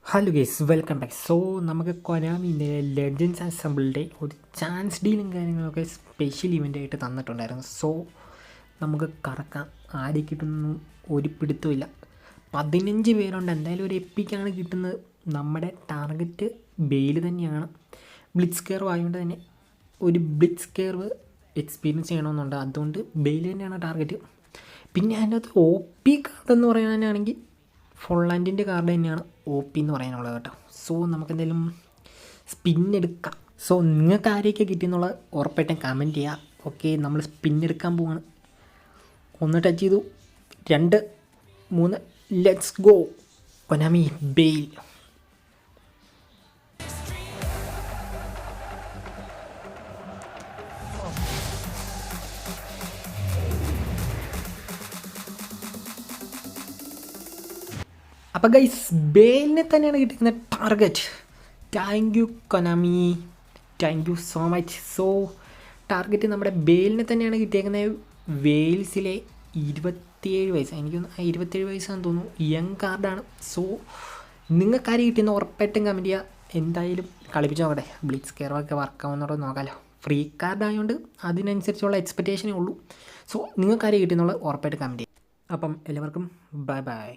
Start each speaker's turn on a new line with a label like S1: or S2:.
S1: Hello guys, welcome back. So നമുക്ക് കൊനാമിൻ്റെ legends അസംബിളിൻ്റെ ഒരു chance ഡീലും കാര്യങ്ങളൊക്കെ സ്പെഷ്യൽ ഇവൻ്റായിട്ട് തന്നിട്ടുണ്ടായിരുന്നു. സോ നമുക്ക് കറക്കാം. ആര് കിട്ടുന്നു ഒരു പിടുത്തമില്ല. 15 പേരുണ്ട്. എന്തായാലും ഒരു എപ്പിക്കാണ് കിട്ടുന്നത്. നമ്മുടെ ടാർഗറ്റ് ബെയിൽ തന്നെയാണ്. ബ്ലിറ്റ്സ് കെയർവ് ആയതുകൊണ്ട് തന്നെ ഒരു ബ്ലിറ്റ്സ് കെയർവ് എക്സ്പീരിയൻസ് ചെയ്യണമെന്നുണ്ട്. അതുകൊണ്ട് ബെയിൽ തന്നെയാണ് ടാർഗറ്റ്. പിന്നെ അതിൻ്റെ അകത്ത് ഒ പി കാർഡ് എന്ന് പറയാനാണെങ്കിൽ ഫുള്ളാൻഡിൻ്റെ കാർഡ് തന്നെയാണ് ഒ പി എന്ന് പറയാനുള്ളത് കേട്ടോ. സോ നമുക്കെന്തെങ്കിലും സ്പിന്നെടുക്കാം. സോ നിങ്ങൾക്ക് ആരെയൊക്കെ കിട്ടിയെന്നുള്ളത് ഉറപ്പായിട്ടും കമൻറ്റ് ചെയ്യുക. ഓക്കെ, നമ്മൾ സ്പിന്നെടുക്കാൻ പോവാണ്. 1 ടച്ച് ചെയ്തു, 2, 3, ലെറ്റ്സ് ഗോ. Konami Bale. അപ്പോൾ ഗൈസ്, ബെയിലിനെ തന്നെയാണ് കിട്ടിയിരിക്കുന്ന target. Thank you Konami, thank you so much. So target നമ്മുടെ ബെയിലിനെ തന്നെയാണ് കിട്ടിയേക്കുന്നത്. വെയിൽസിലെ 27 വയസ്സ്, എനിക്കൊന്ന് 27 വയസ്സാണെന്ന് തോന്നുന്നു, യങ് കാർഡാണ്. സോ നിങ്ങൾക്കാര് കിട്ടിയെന്ന് ഉറപ്പായിട്ടും കമൻറ്റ് ചെയ്യുക. എന്തായാലും കളിപ്പിച്ച് നോക്കട്ടെ. ബ്ലിറ്റ്സ് കെയറൊക്കെ വർക്കാവുന്നതോ നോക്കാമല്ലോ. ഫ്രീ കാർഡ് ആയതുകൊണ്ട് അതിനനുസരിച്ചുള്ള എക്സ്പെക്റ്റേഷനേ ഉള്ളൂ. സോ നിങ്ങൾക്കാര് കിട്ടിയെന്നുള്ളത് ഉറപ്പായിട്ട് കമൻറ്റ് ചെയ്യും. അപ്പം എല്ലാവർക്കും ബൈ ബൈ.